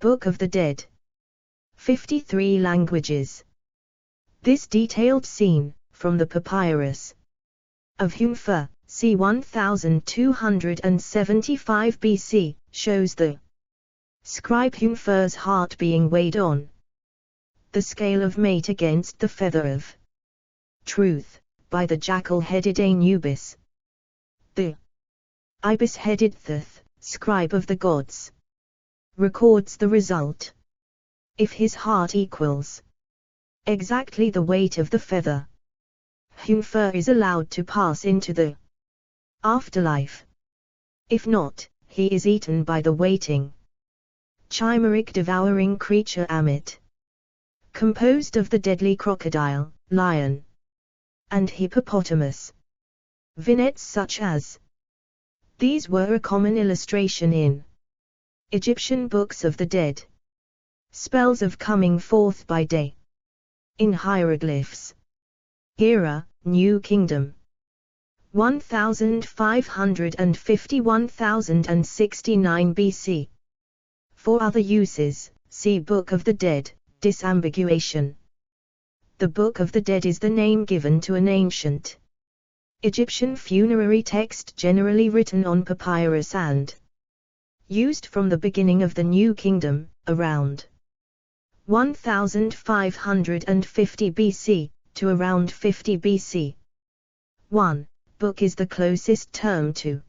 Book of the Dead. 53 languages. This detailed scene, from the papyrus of Hunfer, c. 1275 BC, shows the scribe Hunfer's heart being weighed on the scale of mate against the feather of truth, by the jackal-headed Anubis. The ibis-headed Thoth, scribe of the gods, records the result. If his heart equals exactly the weight of the feather, Hunfer is allowed to pass into the afterlife. If not, he is eaten by the waiting, chimeric devouring creature Amit, composed of the deadly crocodile, lion, and hippopotamus. Vignettes such as these were a common illustration in Egyptian books of the dead. Spells of coming forth by day. In hieroglyphs. Era, New Kingdom. 1550–1069 BC. For other uses, see Book of the Dead, disambiguation. The Book of the Dead is the name given to an ancient Egyptian funerary text generally written on papyrus and used from the beginning of the New Kingdom, around 1550 BC, to around 50 BC. 1. Book is the closest term to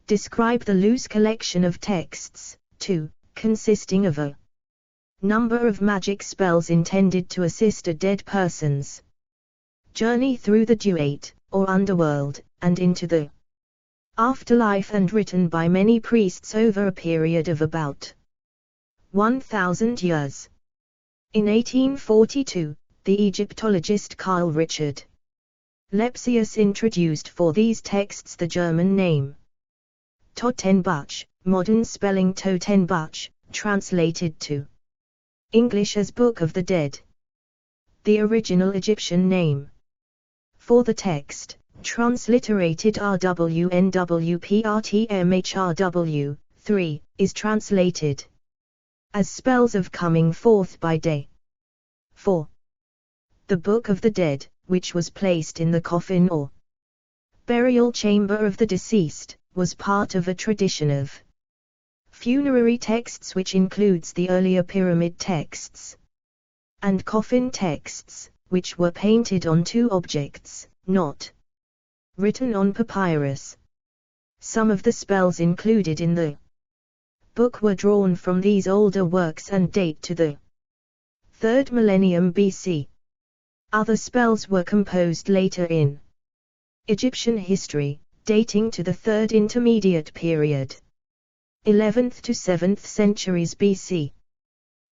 describe the loose collection of texts. 2. Consisting of a number of magic spells intended to assist a dead person's journey through the duat, or underworld, and into the afterlife, and written by many priests over a period of about 1,000 years. In 1842, the Egyptologist Carl Richard Lepsius introduced for these texts the German name Totenbuch, modern spelling Totenbuch, translated to English as Book of the Dead. The original Egyptian name for the text, transliterated RWNWPRTMHRW, 3, is translated as Spells of Coming Forth by Day. 4. The Book of the Dead, which was placed in the coffin or burial chamber of the deceased, was part of a tradition of funerary texts which includes the earlier pyramid texts and coffin texts, which were painted on two objects, not written on papyrus. Some of the spells included in the book were drawn from these older works and date to the 3rd millennium BC. Other spells were composed later in Egyptian history, dating to the 3rd intermediate period, 11th to 7th centuries BC.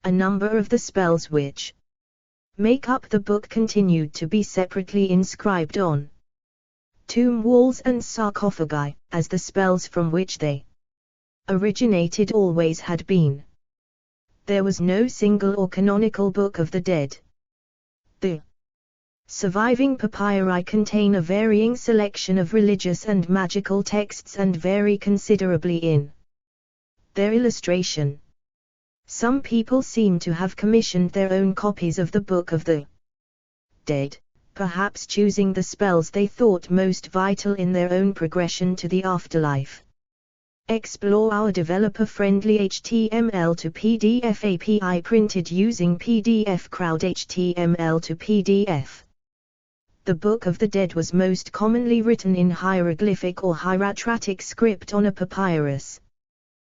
A number of the spells which make up the book continued to be separately inscribed on tomb walls and sarcophagi, as the spells from which they originated always had been. There was no single or canonical Book of the Dead. The surviving papyri contain a varying selection of religious and magical texts and vary considerably in their illustration. Some people seem to have commissioned their own copies of the Book of the Dead, perhaps choosing the spells they thought most vital in their own progression to the afterlife. Explore our developer-friendly HTML to PDF API printed using PDF Crowd HTML to PDF. The Book of the Dead was most commonly written in hieroglyphic or hieratic script on a papyrus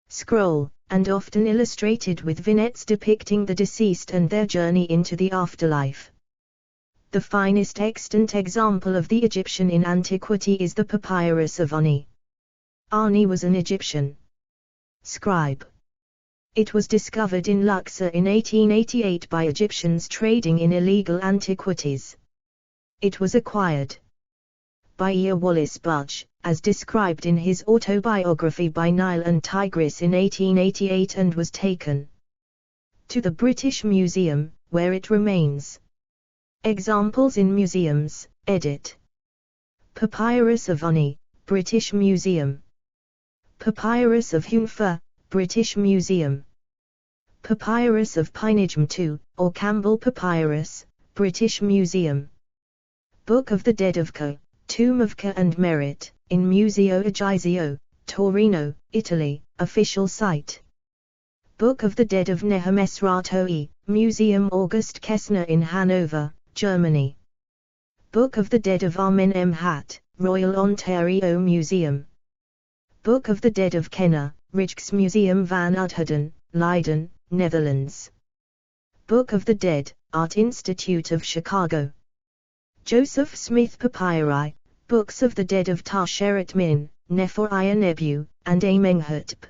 scroll, and often illustrated with vignettes depicting the deceased and their journey into the afterlife. The finest extant example of the Egyptian in antiquity is the Papyrus of Ani. Ani was an Egyptian scribe. It was discovered in Luxor in 1888 by Egyptians trading in illegal antiquities. It was acquired by Earwalis Budge, as described in his autobiography By Nile and Tigris in 1888, and was taken to the British Museum, where it remains. Examples in museums, edit. Papyrus of Ani, British Museum. Papyrus of Hunfer, British Museum. Papyrus of Pinegm II, or Campbell Papyrus, British Museum. Book of the Dead of Ca, Tomb of Ca and Merit, in Museo Egizio, Torino, Italy, official site. Book of the Dead of Nehemesratoi, Museum August Kessner in Hanover, Germany. Book of the Dead of Amenemhat, Royal Ontario Museum. Book of the Dead of Kenna, Rijksmuseum van Udheden, Leiden, Netherlands. Book of the Dead, Art Institute of Chicago. Joseph Smith Papyri, Books of the Dead of Tasheret Min, Nephoriah Nebu, and Amenhotep.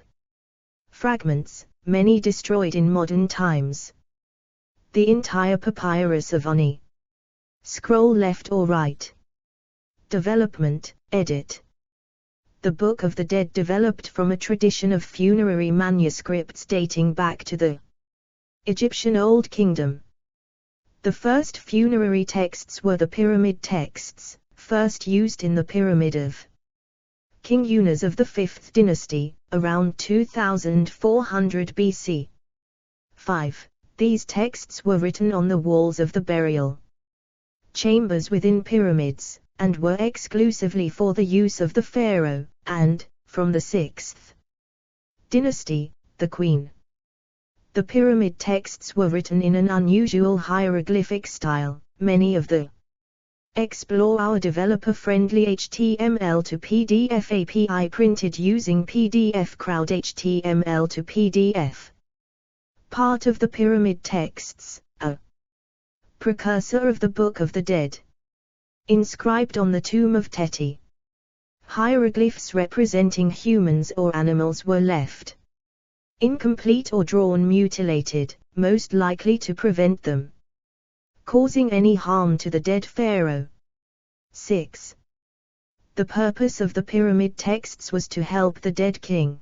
Fragments, many destroyed in modern times. The entire Papyrus of Uni. Scroll left or right. Development, edit. The Book of the Dead developed from a tradition of funerary manuscripts dating back to the Egyptian Old Kingdom. The first funerary texts were the pyramid texts, first used in the Pyramid of King Unas of the 5th dynasty, around 2400 BC. 5. These texts were written on the walls of the burial chambers within pyramids, and were exclusively for the use of the pharaoh, and, from the 6th dynasty, the queen. The pyramid texts were written in an unusual hieroglyphic style. Many of the Explore our developer-friendly HTML to PDF API printed using PDF Crowd HTML to PDF. Part of the pyramid texts, a precursor of the Book of the Dead. Inscribed on the tomb of Teti. Hieroglyphs representing humans or animals were left incomplete or drawn mutilated, most likely to prevent them causing any harm to the dead pharaoh. 6. The purpose of the pyramid texts was to help the dead king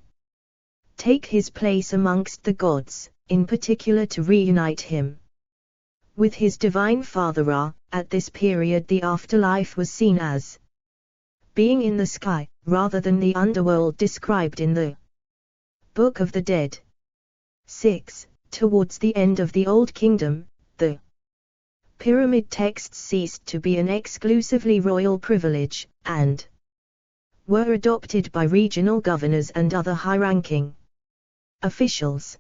take his place amongst the gods, in particular to reunite him with his divine father Ra. At this period the afterlife was seen as being in the sky, rather than the underworld described in the Book of the Dead. 6. Towards the end of the Old Kingdom, the pyramid texts ceased to be an exclusively royal privilege, and were adopted by regional governors and other high-ranking officials.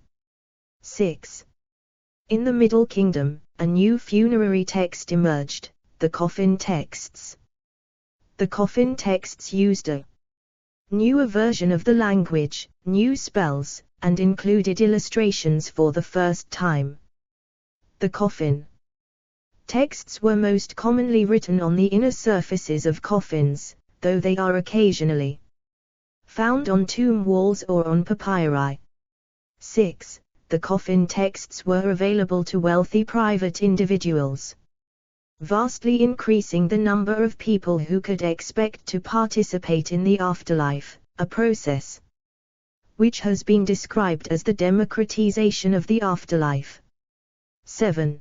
6. In the Middle Kingdom, a new funerary text emerged, the coffin texts. The coffin texts used a newer version of the language, new spells, and included illustrations for the first time. The coffin texts were most commonly written on the inner surfaces of coffins, though they are occasionally found on tomb walls or on papyri. 6. The coffin texts were available to wealthy private individuals, vastly increasing the number of people who could expect to participate in the afterlife, a process which has been described as the democratization of the afterlife. 7.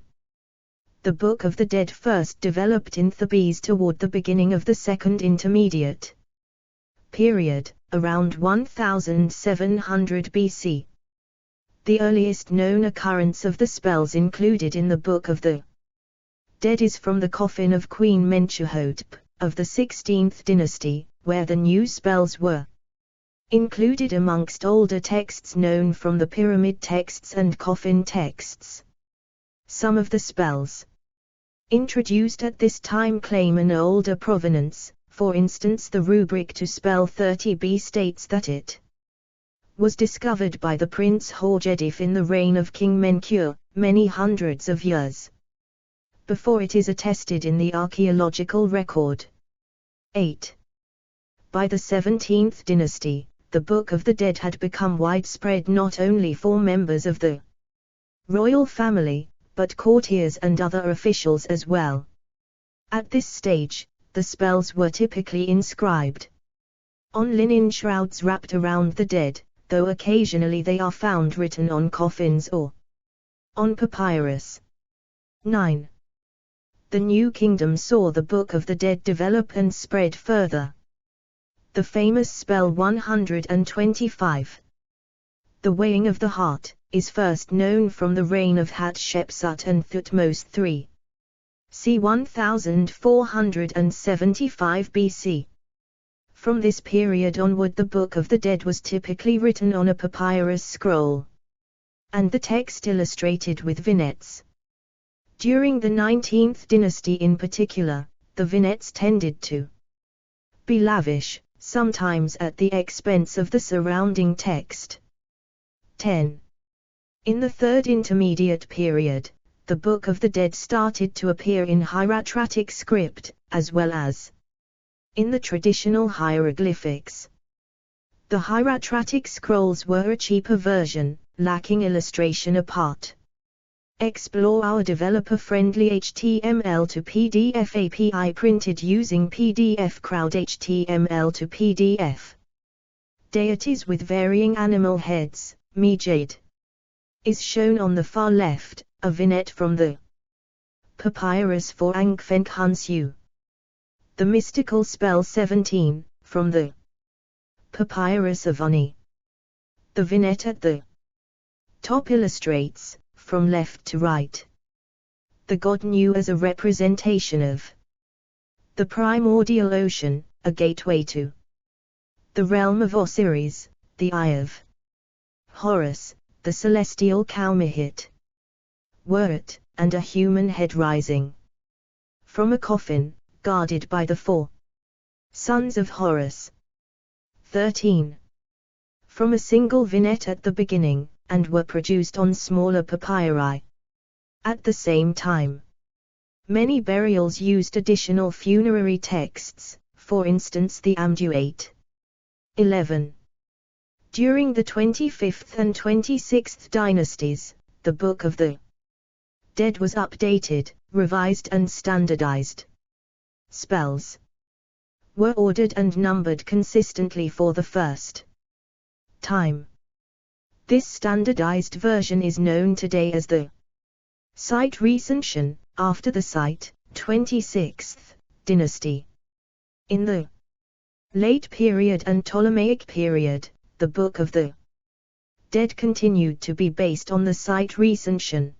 The Book of the Dead first developed in Thebes toward the beginning of the Second Intermediate period, around 1700 BC. The earliest known occurrence of the spells included in the Book of the Dead is from the coffin of Queen Mentuhotep, of the 16th dynasty, where the new spells were included amongst older texts known from the pyramid texts and coffin texts. Some of the spells introduced at this time claim an older provenance. For instance, the rubric to spell 30b states that it was discovered by the Prince Horjedif in the reign of King Menkaure, many hundreds of years before it is attested in the archaeological record. 8. By the 17th dynasty, the Book of the Dead had become widespread not only for members of the royal family, but courtiers and other officials as well. At this stage, the spells were typically inscribed on linen shrouds wrapped around the dead, though occasionally they are found written on coffins or on papyrus. 9. The New Kingdom saw the Book of the Dead develop and spread further. The famous spell 125, The weighing of the heart is first known from the reign of Hatshepsut and Thutmose III. c. 1475 BC. From this period onward the Book of the Dead was typically written on a papyrus scroll, and the text illustrated with vignettes. During the 19th dynasty in particular, the vignettes tended to be lavish, sometimes at the expense of the surrounding text. 10. In the Third Intermediate Period, the Book of the Dead started to appear in hieratic script, as well as in the traditional hieroglyphics. The hieratic scrolls were a cheaper version, lacking illustration apart. Explore our developer-friendly HTML to PDF API printed using PDF Crowd HTML to PDF. Deities with varying animal heads, Mejade, is shown on the far left, a vignette from the Papyrus for Angfeng-Hunsu. The mystical spell 17, from the Papyrus of Uni. The vignette at the top illustrates, from left to right, the god Nu as a representation of the primordial ocean, a gateway to the realm of Osiris, the Eye of Horus, the celestial Kaumihit, Wert, and a human head rising from a coffin, guarded by the four sons of Horus. 13. From a single vignette at the beginning, and were produced on smaller papyri. At the same time, many burials used additional funerary texts, for instance the Amduate. 11. During the 25th and 26th dynasties, the Book of the Dead was updated, revised and standardized. Spells were ordered and numbered consistently for the first time. This standardized version is known today as the Site Recension, after the Site, 26th dynasty. In the late period and Ptolemaic period, the Book of the Dead continued to be based on the Site Recension,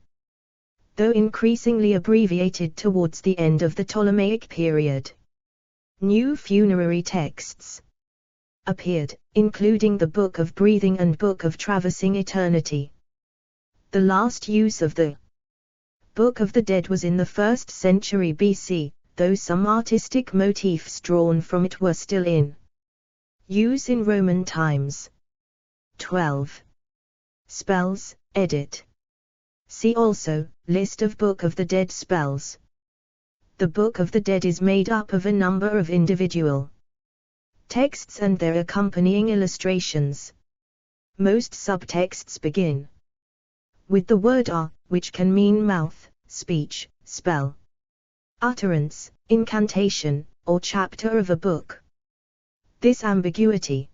though increasingly abbreviated towards the end of the Ptolemaic period. New funerary texts appeared, including the Book of Breathing and Book of Traversing Eternity. The last use of the Book of the Dead was in the 1st century BC, though some artistic motifs drawn from it were still in use in Roman times. 12. Spells, edit. See also, List of Book of the Dead spells. The Book of the Dead is made up of a number of individual texts and their accompanying illustrations. Most subtexts begin with the word A, which can mean mouth, speech, spell, utterance, incantation, or chapter of a book. This ambiguity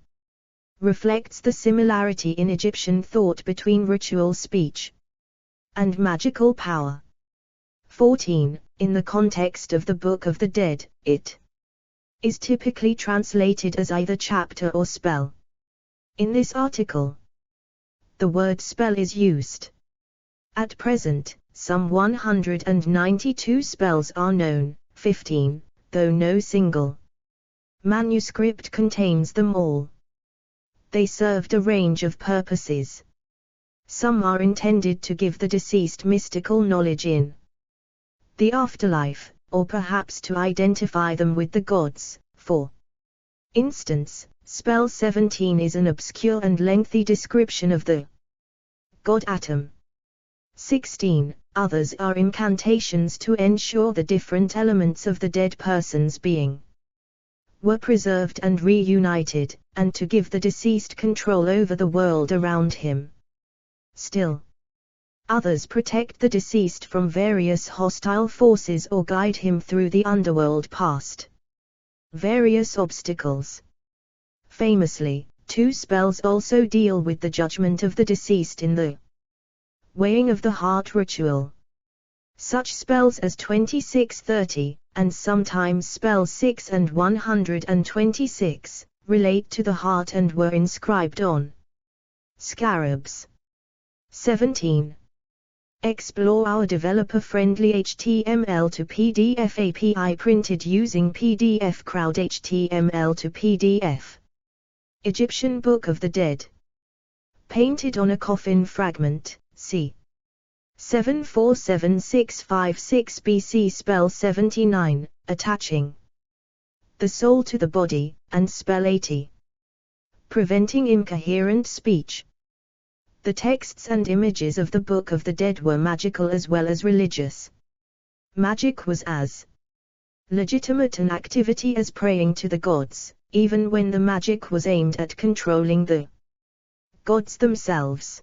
reflects the similarity in Egyptian thought between ritual speech and magical power. 14. In the context of the Book of the Dead, it is typically translated as either chapter or spell. In this article, the word spell is used. At present, some 192 spells are known, 15, though no single manuscript contains them all. They served a range of purposes. Some are intended to give the deceased mystical knowledge in the afterlife, or perhaps to identify them with the gods. For instance, spell 17 is an obscure and lengthy description of the god Atum. 16. Others are incantations to ensure the different elements of the dead person's being were preserved and reunited, and to give the deceased control over the world around him. Still, others protect the deceased from various hostile forces or guide him through the underworld past various obstacles. Famously, 2 spells also deal with the judgment of the deceased in the weighing of the heart ritual. Such spells as 2630, and sometimes spells 6 and 126, relate to the heart and were inscribed on Scarabs. 17. Explore our developer-friendly HTML to PDF API printed using PDF Crowd HTML to PDF. Egyptian Book of the Dead. Painted on a coffin fragment, c. 747656 BC. Spell 79, attaching the soul to the body, and spell 80. Preventing incoherent speech. The texts and images of the Book of the Dead were magical as well as religious. Magic was as legitimate an activity as praying to the gods, even when the magic was aimed at controlling the gods themselves.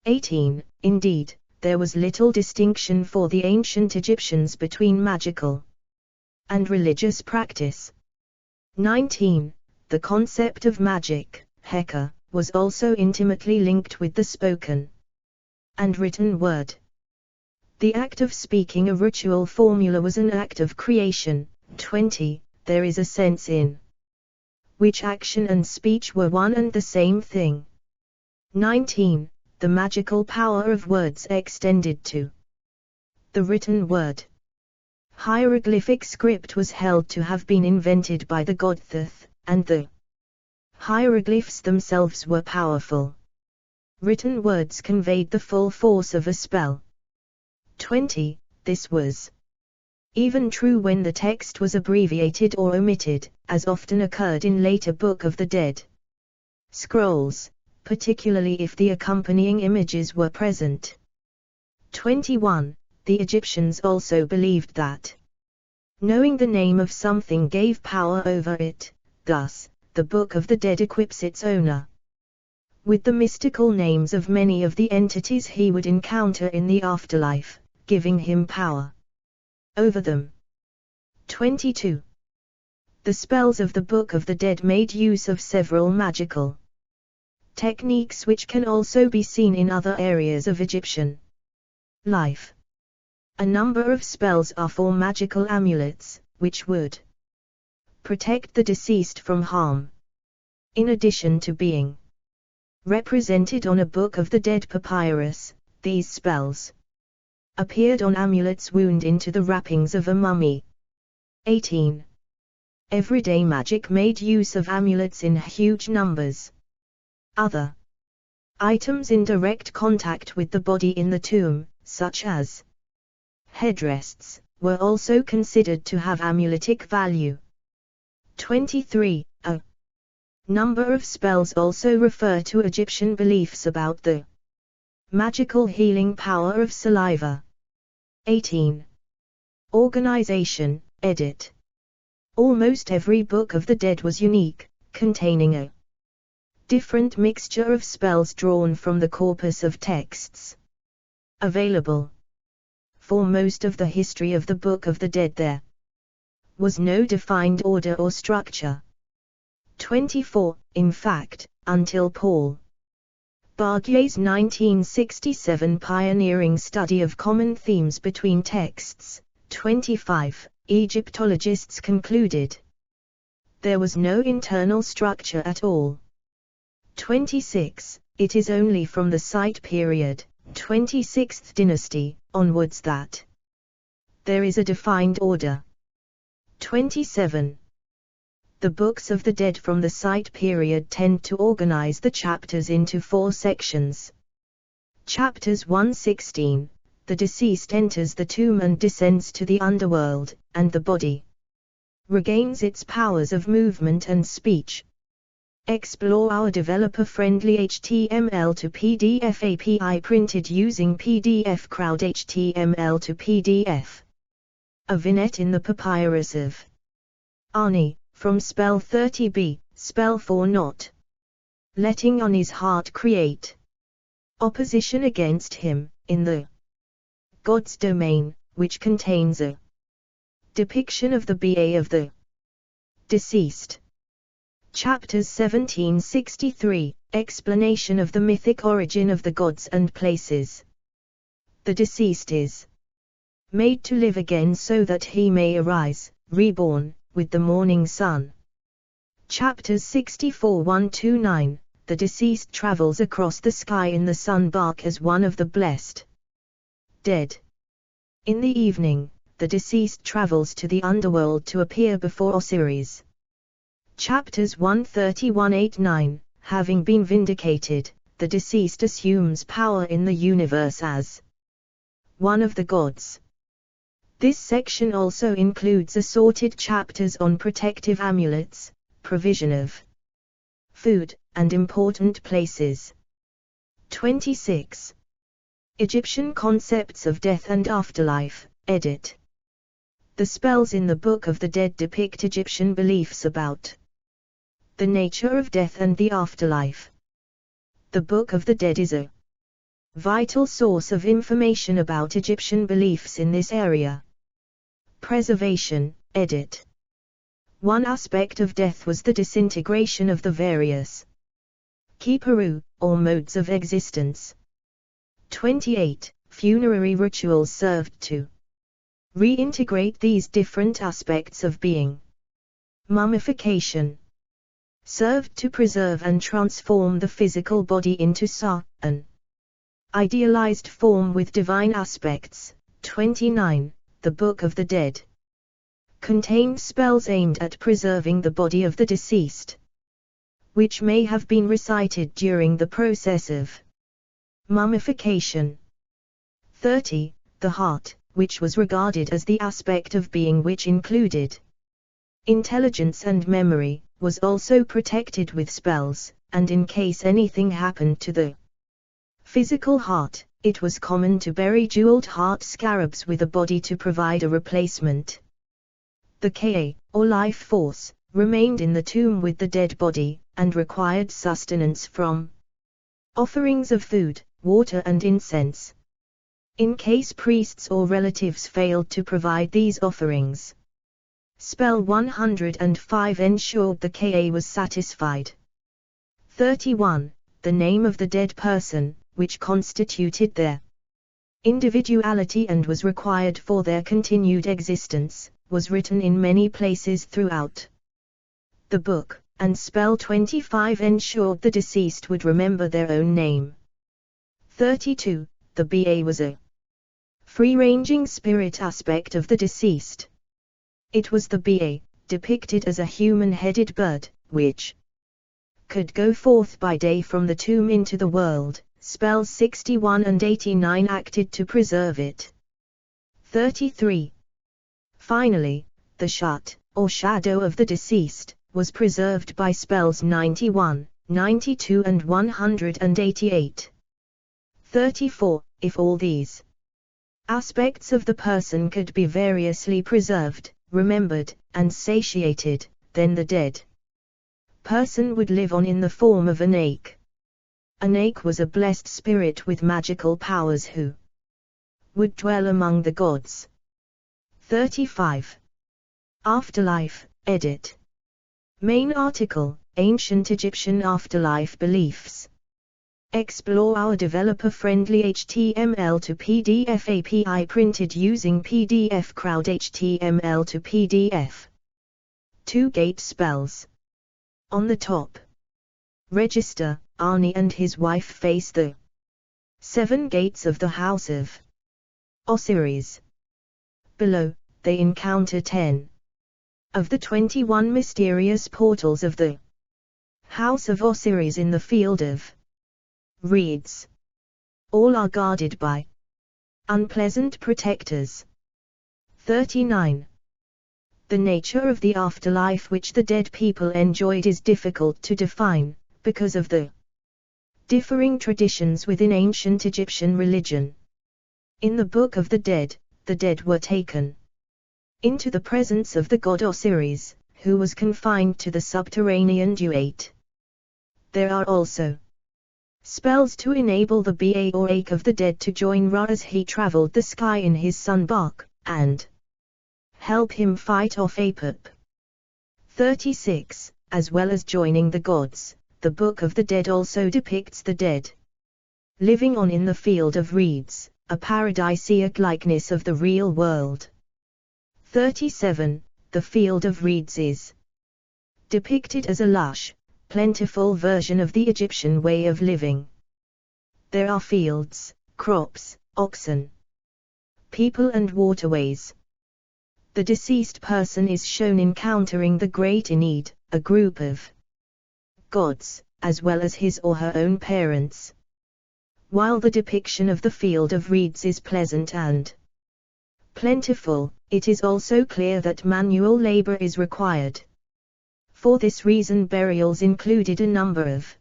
18. Indeed, there was little distinction for the ancient Egyptians between magical and religious practice. 19. The concept of magic, Heka, was also intimately linked with the spoken and written word. The act of speaking a ritual formula was an act of creation. 20. There is a sense in which action and speech were one and the same thing. 19. The magical power of words extended to the written word. Hieroglyphic script was held to have been invented by the god Thoth, and the hieroglyphs themselves were powerful. Written words conveyed the full force of a spell. 20. This was even true when the text was abbreviated or omitted, as often occurred in later Book of the Dead scrolls, particularly if the accompanying images were present. 21. The Egyptians also believed that knowing the name of something gave power over it. Thus, the Book of the Dead equips its owner with the mystical names of many of the entities he would encounter in the afterlife, giving him power over them. 22. The spells of the Book of the Dead made use of several magical techniques which can also be seen in other areas of Egyptian life. A number of spells are for magical amulets, which would protect the deceased from harm. In addition to being represented on a Book of the Dead papyrus, these spells appeared on amulets wound into the wrappings of a mummy. 18. Everyday magic made use of amulets in huge numbers. Other items in direct contact with the body in the tomb, such as headrests, were also considered to have amuletic value. 23. A number of spells also refer to Egyptian beliefs about the magical healing power of saliva. 18. Organization, edit. Almost every Book of the Dead was unique, containing a different mixture of spells drawn from the corpus of texts available. For most of the history of the Book of the Dead there was no defined order or structure. 24. In fact, until Paul Barguier's 1967 pioneering study of common themes between texts, 25, Egyptologists concluded there was no internal structure at all. 26. It is only from the Site period, 26th dynasty, onwards that there is a defined order. 27. The Books of the Dead from the Site period tend to organize the chapters into 4 sections. Chapters 1:16, the deceased enters the tomb and descends to the underworld, and the body regains its powers of movement and speech. Explore our developer-friendly HTML to PDF API printed using PDF Crowd HTML to PDF. A vignette in the papyrus of Ani, from spell 30b, spell for not letting on his heart create opposition against him, in the God's domain, which contains a depiction of the BA of the deceased. Chapters 1763, explanation of the mythic origin of the gods and places. The deceased is made to live again so that he may arise, reborn, with the morning sun. Chapters 64-129, the deceased travels across the sky in the sun bark as one of the blessed dead. In the evening, the deceased travels to the underworld to appear before Osiris. Chapters 131-89. Having been vindicated, the deceased assumes power in the universe as one of the gods. This section also includes assorted chapters on protective amulets, provision of food, and important places. 26. Egyptian concepts of death and afterlife, edit. The spells in the Book of the Dead depict Egyptian beliefs about the nature of death and the afterlife. The Book of the Dead is a vital source of information about Egyptian beliefs in this area. Preservation, edit. One aspect of death was the disintegration of the various kiparu, or modes of existence. 28. Funerary rituals served to reintegrate these different aspects of being. Mummification served to preserve and transform the physical body into an idealized form with divine aspects. 29. The Book of the Dead contained spells aimed at preserving the body of the deceased, which may have been recited during the process of mummification. 30. The heart, which was regarded as the aspect of being which included intelligence and memory, was also protected with spells, and in case anything happened to the physical heart, it was common to bury jeweled heart scarabs with a body to provide a replacement. The Ka, or life force, remained in the tomb with the dead body, and required sustenance from offerings of food, water and incense. In case priests or relatives failed to provide these offerings, spell 105 ensured the Ka was satisfied. 31. The name of the dead person, which constituted their individuality and was required for their continued existence, was written in many places throughout the book, and spell 25 ensured the deceased would remember their own name. 32. The Ba was a free-ranging spirit aspect of the deceased. It was the Ba, depicted as a human-headed bird, which could go forth by day from the tomb into the world. Spells 61 and 89 acted to preserve it. 33. Finally, the Shat, or shadow of the deceased, was preserved by spells 91, 92 and 188. 34. If all these aspects of the person could be variously preserved, remembered, and satiated, then the dead person would live on in the form of an ache. An ache was a blessed spirit with magical powers who would dwell among the gods. 35. Afterlife, edit. Main article, Ancient Egyptian Afterlife Beliefs. Explore our developer-friendly HTML to PDF API printed using PDF Crowd HTML to PDF. 2 gate spells. On the top, register, Ani and his wife face the 7 gates of the house of Osiris. Below, they encounter 10 of the 21 mysterious portals of the house of Osiris in the field of reeds. All are guarded by unpleasant protectors. 39. The nature of the afterlife which the dead people enjoyed is difficult to define, because of the differing traditions within ancient Egyptian religion. In the Book of the Dead were taken into the presence of the god Osiris, who was confined to the subterranean duat. There are also spells to enable the Ba or Ache of the dead to join Ra as he traveled the sky in his sun bark, and help him fight off Apep. 36. As well as joining the gods, the Book of the Dead also depicts the dead living on in the field of reeds, a paradisiac likeness of the real world. 37. The field of reeds is depicted as a lush, plentiful version of the Egyptian way of living. There are fields, crops, oxen, people and waterways. The deceased person is shown encountering the great Ennead, a group of gods, as well as his or her own parents. While the depiction of the field of reeds is pleasant and plentiful, it is also clear that manual labor is required. For this reason burials included a number of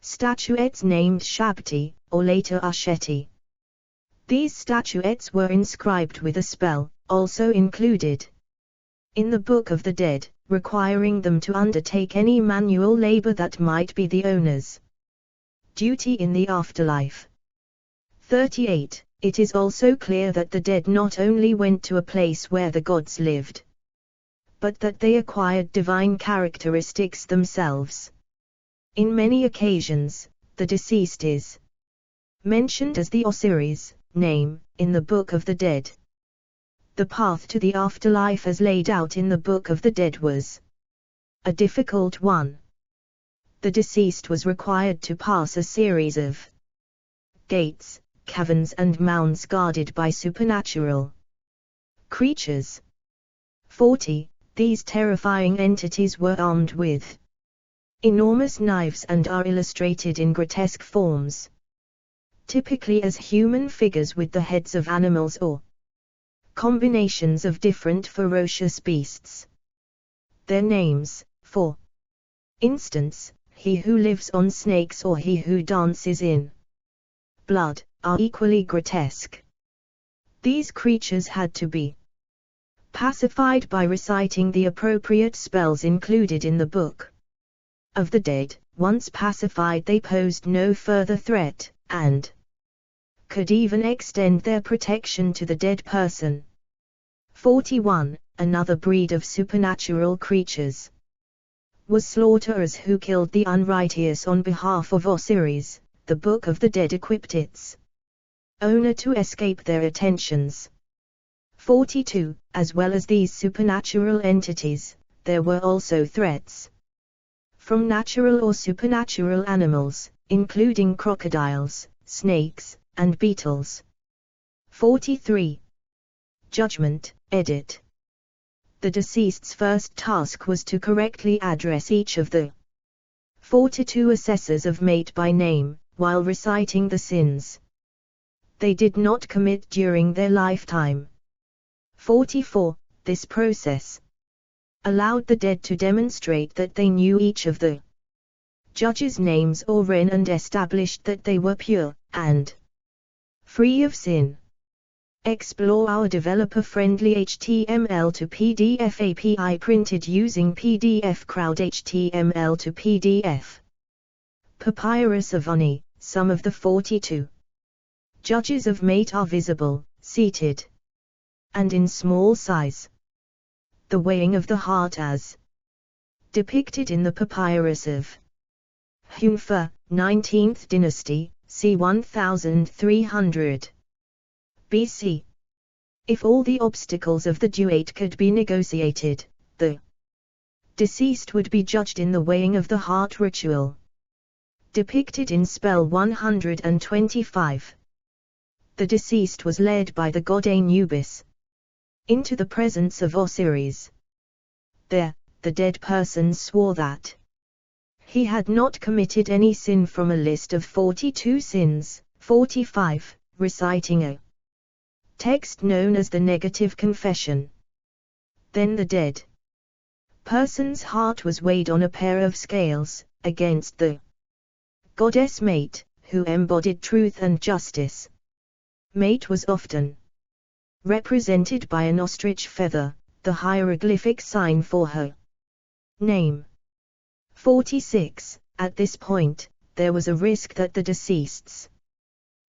statuettes named Shabti, or later Asheti. These statuettes were inscribed with a spell, also included in the Book of the Dead, requiring them to undertake any manual labor that might be the owner's duty in the afterlife. 38. It is also clear that the dead not only went to a place where the gods lived, but that they acquired divine characteristics themselves. In many occasions, the deceased is mentioned as the Osiris name in the Book of the Dead. The path to the afterlife as laid out in the Book of the Dead was a difficult one. The deceased was required to pass a series of gates, caverns and mounds guarded by supernatural creatures. 40. These terrifying entities were armed with enormous knives and are illustrated in grotesque forms, typically as human figures with the heads of animals or combinations of different ferocious beasts. Their names, for instance, he who lives on snakes or he who dances in blood, are equally grotesque. These creatures had to be pacified by reciting the appropriate spells included in the Book of the Dead. Once pacified, they posed no further threat, and could even extend their protection to the dead person. 41. Another breed of supernatural creatures was slaughterers who killed the unrighteous on behalf of Osiris. The Book of the Dead equipped its owner to escape their attentions. 42. As well as these supernatural entities, there were also threats from natural or supernatural animals, including crocodiles, snakes, and beetles. 43. Judgment, edit. The deceased's first task was to correctly address each of the 42 assessors of mate by name, while reciting the sins they did not commit during their lifetime. 44. This process allowed the dead to demonstrate that they knew each of the judges' names or ren and established that they were pure and free of sin. Explore our developer-friendly HTML to PDF API printed using PDF Crowd HTML to PDF. Papyrus of Ani. Some of the 42 judges of mate are visible, seated, and in small size. The weighing of the heart as depicted in the Papyrus of Hunfa, 19th dynasty, c. 1300 BC. If all the obstacles of the duat could be negotiated, the deceased would be judged in the weighing of the heart ritual, depicted in spell 125. The deceased was led by the god Anubis into the presence of Osiris. There, the dead person swore that he had not committed any sin from a list of 42 sins. 45. Reciting a text known as the negative confession. Then the dead person's heart was weighed on a pair of scales, against the goddess Mate, who embodied truth and justice. Mate was often represented by an ostrich feather, the hieroglyphic sign for her name. 46. At this point, there was a risk that the deceased's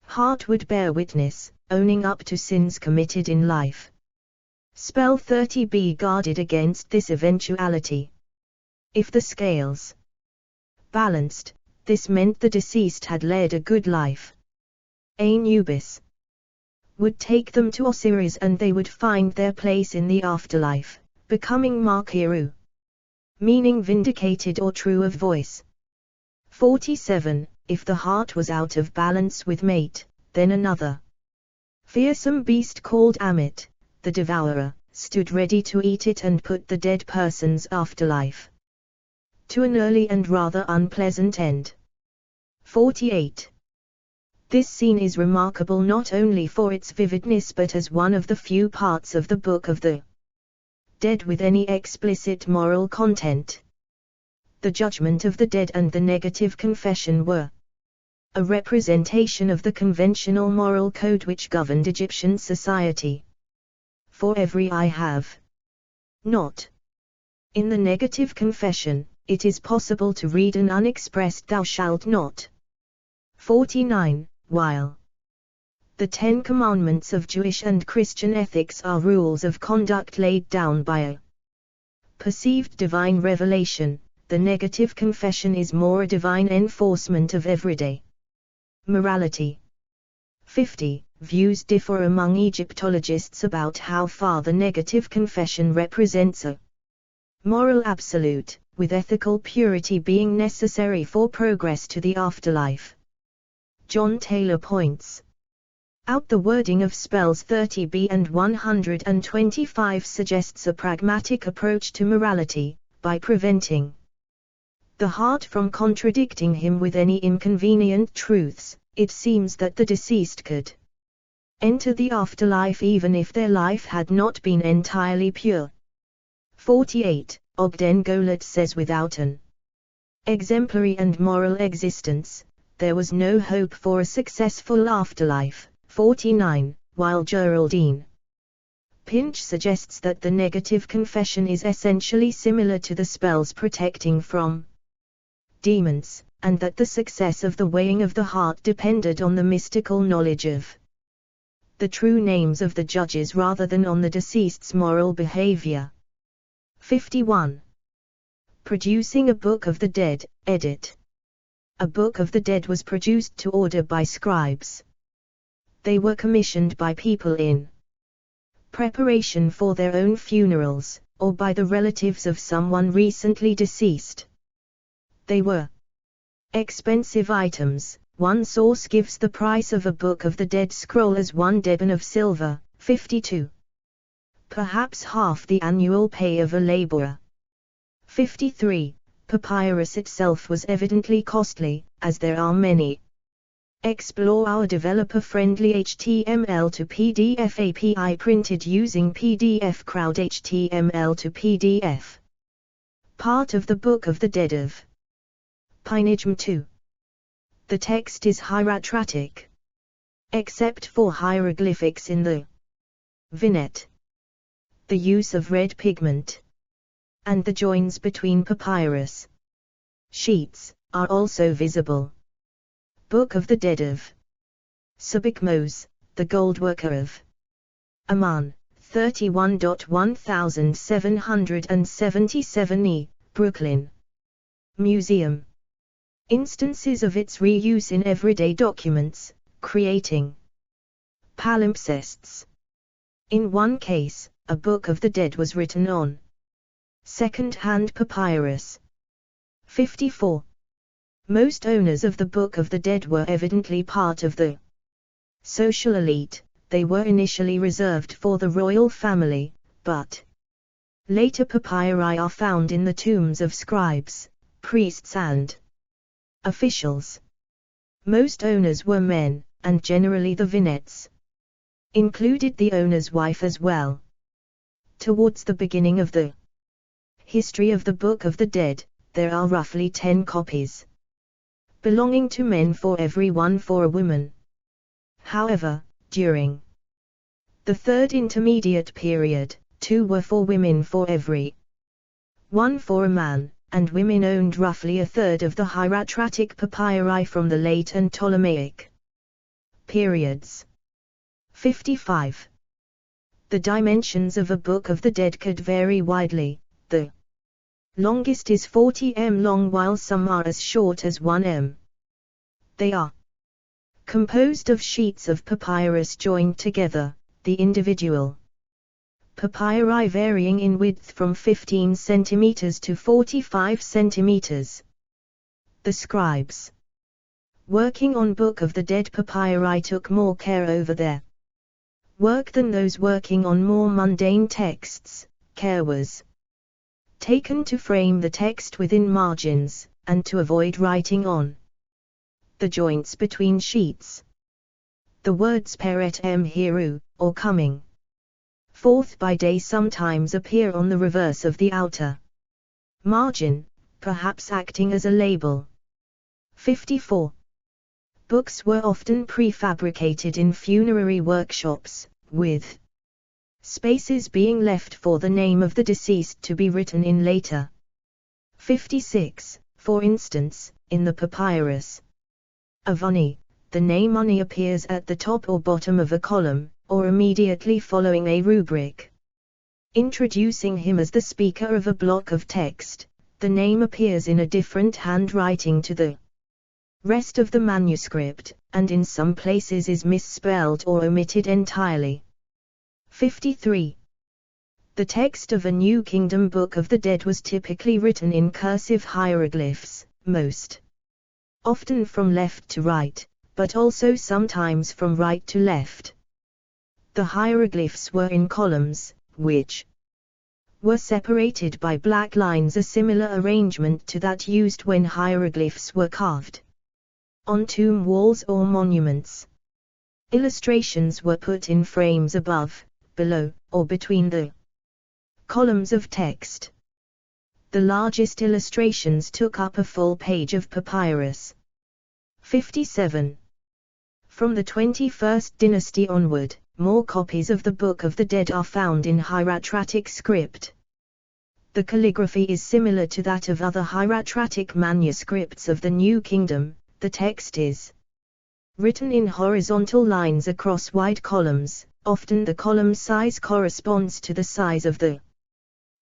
heart would bear witness, owning up to sins committed in life. Spell 30b guarded against this eventuality. If the scales balanced, this meant the deceased had led a good life. Anubis would take them to Osiris and they would find their place in the afterlife, becoming Makiru. meaning vindicated or true of voice. 47. If the heart was out of balance with mate, then another fearsome beast called Amit, the devourer, stood ready to eat it and put the dead person's afterlife to an early and rather unpleasant end. 48. This scene is remarkable not only for its vividness but as one of the few parts of the Book of the Dead with any explicit moral content. The judgment of the dead and the negative confession were a representation of the conventional moral code which governed Egyptian society. For every I have not. In the negative confession, it is possible to read an unexpressed thou shalt not. 49. While the 10 Commandments of Jewish and Christian ethics are rules of conduct laid down by a perceived divine revelation, the negative confession is more a divine enforcement of everyday morality. 50. Views differ among Egyptologists about how far the negative confession represents a moral absolute, with ethical purity being necessary for progress to the afterlife. John Taylor points out the wording of spells 30b and 125 suggests a pragmatic approach to morality, by preventing the heart from contradicting him with any inconvenient truths. It seems that the deceased could enter the afterlife even if their life had not been entirely pure. 48. Ogden Golat says without an exemplary and moral existence, there was no hope for a successful afterlife. 49. While Geraldine Pinch suggests that the negative confession is essentially similar to the spells protecting from demons, and that the success of the weighing of the heart depended on the mystical knowledge of the true names of the judges rather than on the deceased's moral behavior. 51. Producing a Book of the Dead, edit. A Book of the Dead was produced to order by scribes. They were commissioned by people in preparation for their own funerals, or by the relatives of someone recently deceased. They were expensive items. One source gives the price of a Book of the Dead scroll as 1 deban of silver, 52. Perhaps half the annual pay of a laborer. 53. Papyrus itself was evidently costly, as there are many. Explore our developer-friendly HTML to PDF API printed using PDF Crowd HTML to PDF. Part of the Book of the Dead of Pinejm 2. The text is hieratic, except for hieroglyphics in the vignette. The use of red pigment and the joins between papyrus sheets are also visible. Book of the Dead of Subikmos, the goldworker of Amman, 31.1777 Brooklyn Museum. Instances of its reuse in everyday documents, creating palimpsests. In one case, a Book of the Dead was written on second-hand papyrus. 54. Most owners of the Book of the Dead were evidently part of the social elite. They were initially reserved for the royal family, but later papyri are found in the tombs of scribes, priests and officials. Most owners were men, and generally the vignettes included the owner's wife as well. Towards the beginning of the history of the Book of the Dead, there are roughly 10 copies belonging to men for every one for a woman. However, during the Third Intermediate Period, 2 were for women for every one for a man, and women owned roughly a third of the hieratic papyri from the late and Ptolemaic periods. 55. The dimensions of a Book of the Dead could vary widely. The longest is 40 m long while some are as short as 1 m. They are composed of sheets of papyrus joined together. The individual papyri varying in width from 15 cm to 45 cm. The scribes working on Book of the Dead papyri took more care over their work than those working on more mundane texts. Care was taken to frame the text within margins, and to avoid writing on the joints between sheets. The words peret hiru, or coming forth by day, sometimes appear on the reverse of the outer margin, perhaps acting as a label. 54. Books were often prefabricated in funerary workshops, with spaces being left for the name of the deceased to be written in later. 56. For instance, in the papyrus of Uni, the name Uni appears at the top or bottom of a column, or immediately following a rubric introducing him as the speaker of a block of text. The name appears in a different handwriting to the rest of the manuscript, and in some places is misspelled or omitted entirely. 53. The text of a New Kingdom Book of the Dead was typically written in cursive hieroglyphs, most often from left to right, but also sometimes from right to left. The hieroglyphs were in columns, which were separated by black lines, a similar arrangement to that used when hieroglyphs were carved on tomb walls or monuments. Illustrations were put in frames above, below, or between the columns of text. The largest illustrations took up a full page of papyrus. 57. From the 21st dynasty onward, more copies of the Book of the Dead are found in hieratic script. The calligraphy is similar to that of other hieratic manuscripts of the New Kingdom. The text is written in horizontal lines across wide columns. Often the column size corresponds to the size of the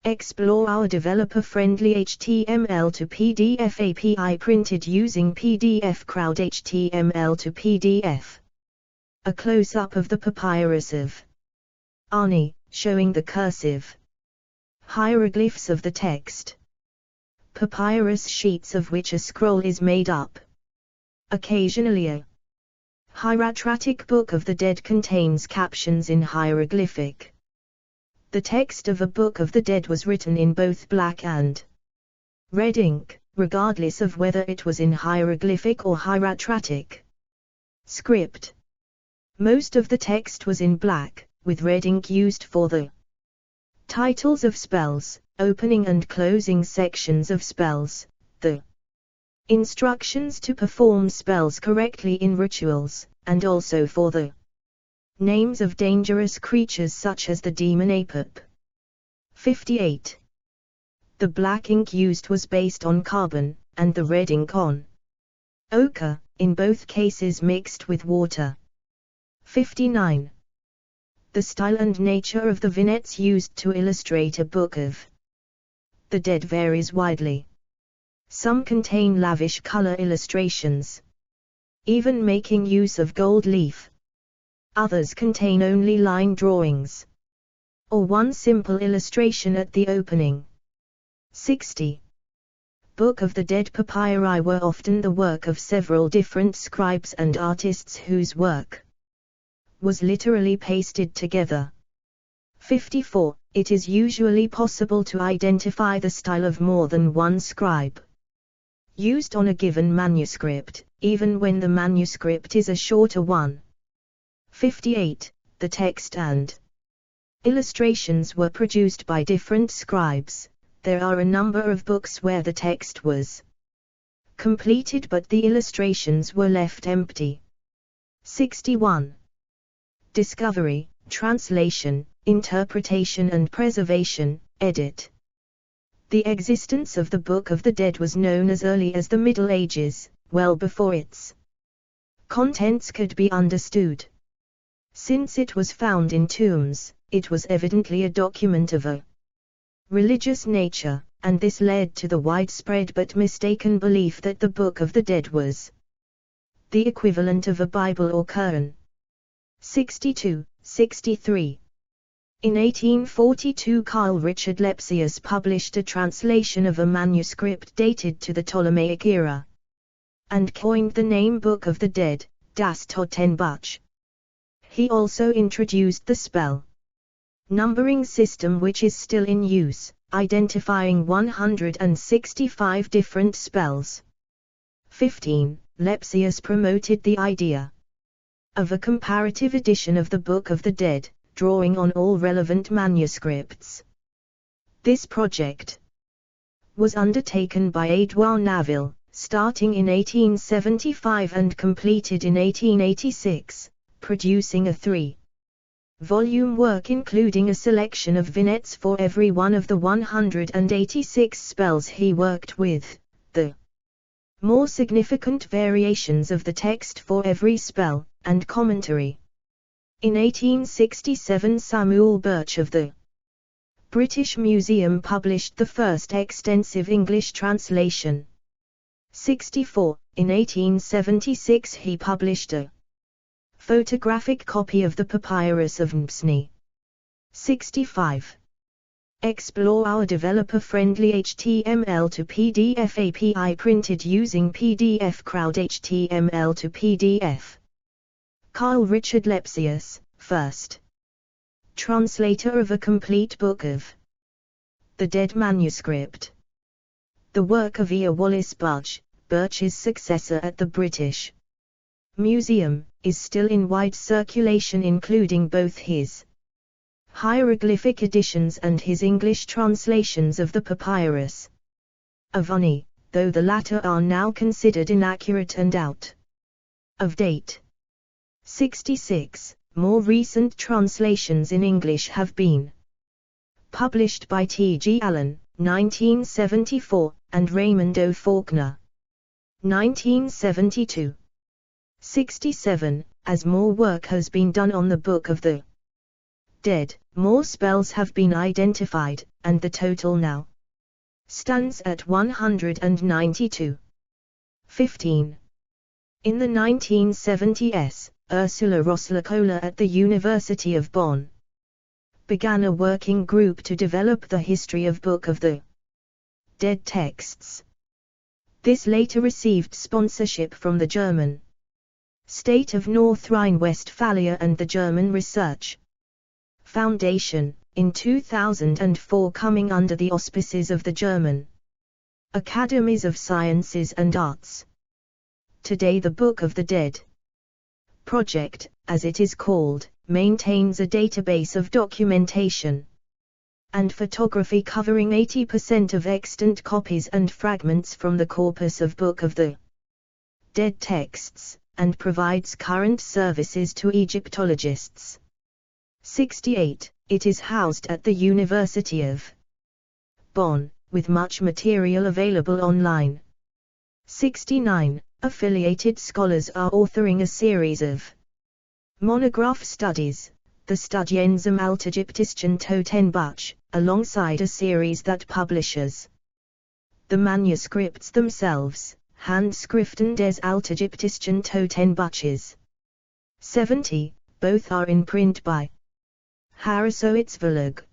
Explore our developer-friendly HTML to PDF API printed using PDF Crowd HTML to PDF. A close-up of the papyrus of Ani, showing the cursive hieroglyphs of the text. Papyrus sheets of which a scroll is made up. Occasionally a hieratic Book of the Dead contains captions in hieroglyphic. The text of a Book of the Dead was written in both black and red ink, regardless of whether it was in hieroglyphic or hieratic script. Most of the text was in black, with red ink used for the titles of spells, opening and closing sections of spells, the instructions to perform spells correctly in rituals, and also for the names of dangerous creatures such as the demon Apep. 58. The black ink used was based on carbon, and the red ink on ochre, in both cases mixed with water. 59. The style and nature of the vignettes used to illustrate a Book of the Dead varies widely. Some contain lavish color illustrations, even making use of gold leaf. Others contain only line drawings, or one simple illustration at the opening. 60. Book of the Dead papyri were often the work of several different scribes and artists whose work was literally pasted together. 54. It is usually possible to identify the style of more than one scribe used on a given manuscript, even when the manuscript is a shorter one. 58. The text and illustrations were produced by different scribes. There are a number of books where the text was completed but the illustrations were left empty. 61. Discovery, translation, interpretation and preservation, edit. The existence of the Book of the Dead was known as early as the Middle Ages, well before its contents could be understood. Since it was found in tombs, it was evidently a document of a religious nature, and this led to the widespread but mistaken belief that the Book of the Dead was the equivalent of a Bible or Quran. 62, 63. In 1842 Carl Richard Lepsius published a translation of a manuscript dated to the Ptolemaic era, and coined the name Book of the Dead, Das Totenbuch. He also introduced the spell numbering system, which is still in use, identifying 165 different spells. 15. Lepsius promoted the idea of a comparative edition of the Book of the Dead, drawing on all relevant manuscripts. This project was undertaken by Edouard Naville, starting in 1875 and completed in 1886, producing a 3-volume work including a selection of vignettes for every one of the 186 spells he worked with, the more significant variations of the text for every spell, and commentary. In 1867 Samuel Birch of the British Museum published the first extensive English translation. 64. In 1876 he published a photographic copy of the Papyrus of Mpsni. 65. Explore our developer-friendly HTML to PDF API printed using PDF Crowd HTML to PDF. Carl Richard Lepsius, first translator of a complete book of the Dead manuscript. The work of E. Wallace Budge, Birch's successor at the British Museum, is still in wide circulation, including both his hieroglyphic editions and his English translations of the Papyrus of Ani, though the latter are now considered inaccurate and out of date. 66. More recent translations in English have been published by T. G. Allen, 1974, and Raymond O. Faulkner, 1972. 67. As more work has been done on the Book of the Dead, more spells have been identified, and the total now stands at 192. 15. In the 1970s, Ursula Rosler-Kohler at the University of Bonn began a working group to develop the history of Book of the Dead texts. This later received sponsorship from the German state of North Rhine-Westphalia and the German Research Foundation, in 2004, coming under the auspices of the German Academies of Sciences and Arts. Today the Book of the Dead project, as it is called, maintains a database of documentation and photography covering 80% of extant copies and fragments from the corpus of Book of the Dead texts, and provides current services to Egyptologists. 68. It is housed at the University of Bonn, with much material available online. 69. Affiliated scholars are authoring a series of monograph studies, the Studien zum Altägyptischen Totenbuch, alongside a series that publishes the manuscripts themselves, Handschriften des Altägyptischen Totenbuches. 70. Both are in print by Harrisoitz Verlag.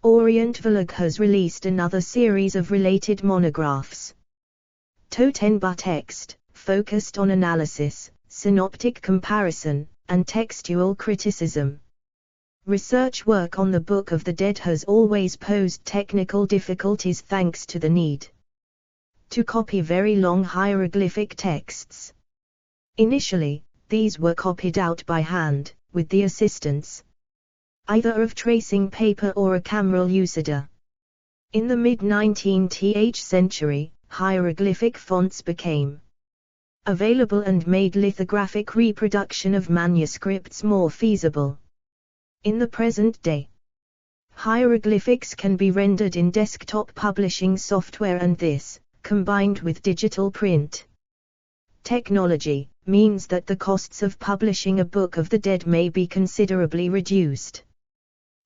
Orient Verlag has released another series of related monographs. Totenbuch text, focused on analysis, synoptic comparison, and textual criticism. Research work on the Book of the Dead has always posed technical difficulties thanks to the need to copy very long hieroglyphic texts. Initially, these were copied out by hand, with the assistance either of tracing paper or a camera lucida. In the mid-19th century, hieroglyphic fonts became available and made lithographic reproduction of manuscripts more feasible. In the present day, hieroglyphics can be rendered in desktop publishing software, and this, combined with digital print technology, means that the costs of publishing a Book of the Dead may be considerably reduced.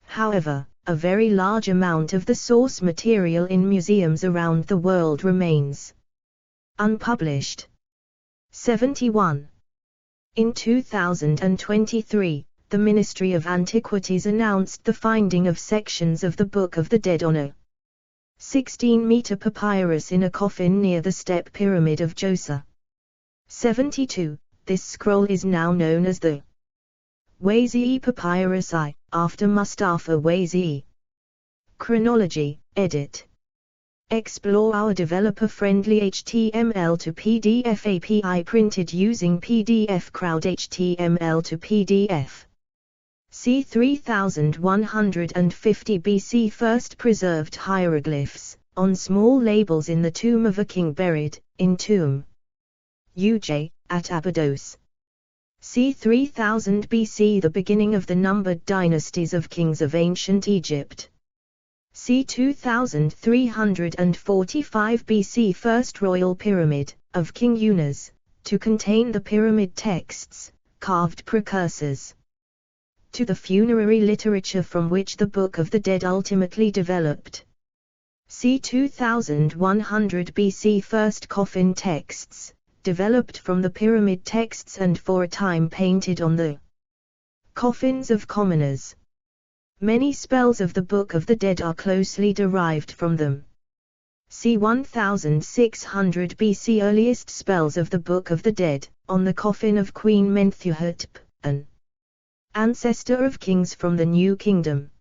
However, a very large amount of the source material in museums around the world remains unpublished. 71. In 2023, the Ministry of Antiquities announced the finding of sections of the Book of the Dead on a 16-meter papyrus in a coffin near the step pyramid of Djoser. 72. This scroll is now known as the Wazii Papyrus I, after Mustafa Wazii. Chronology, edit. Explore our developer-friendly HTML to PDF API printed using PDF Crowd HTML to PDF. C. 3150 BC first preserved hieroglyphs, on small labels in the tomb of a king buried, in tomb Uj, at Abydos. C. 3000 BC the beginning of the numbered dynasties of kings of ancient Egypt. C. 2345 BC first royal pyramid, of King Unas, to contain the pyramid texts, carved precursors to the funerary literature from which the Book of the Dead ultimately developed. C. 2100 BC first coffin texts, developed from the pyramid texts and for a time painted on the coffins of commoners. Many spells of the Book of the Dead are closely derived from them. C. 1600 BC earliest spells of the Book of the Dead, on the coffin of Queen Mentuhotep, an ancestor of kings from the New Kingdom.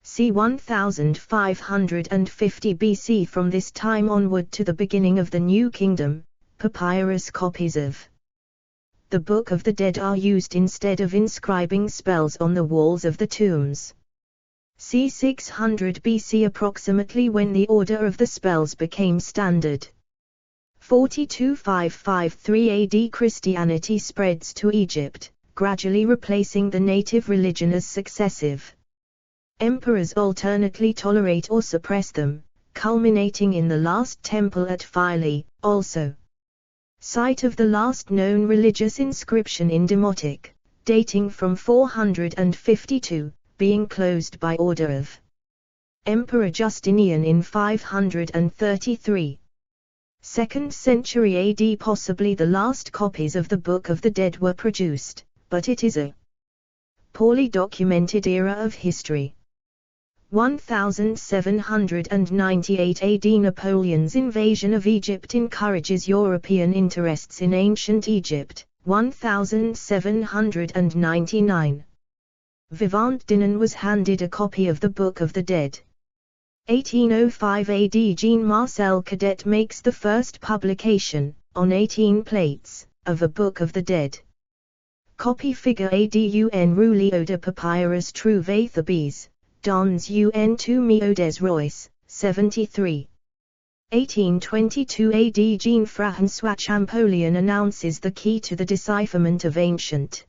C. 1550 BC from this time onward to the beginning of the New Kingdom, papyrus copies of the Book of the Dead are used instead of inscribing spells on the walls of the tombs. C. 600 BC approximately when the order of the spells became standard. 42553 AD Christianity spreads to Egypt, gradually replacing the native religion as successive emperors alternately tolerate or suppress them, culminating in the last temple at Philae, also site of the last known religious inscription in Demotic, dating from 452, being closed by order of Emperor Justinian in 533. 2nd century AD possibly the last copies of the Book of the Dead were produced, but it is a poorly documented era of history. 1798 AD Napoleon's invasion of Egypt encourages European interests in ancient Egypt. 1799. Vivant Dinan was handed a copy of the Book of the Dead. 1805 AD Jean-Marcel Cadet makes the first publication, on 18 plates, of a Book of the Dead. Copy figure ADUN Rulio de Papyrus Trouvé Thebes, Dons un 2 Mio des Rois, 73. 1822 AD Jean-François Champollion announces the key to the decipherment of ancient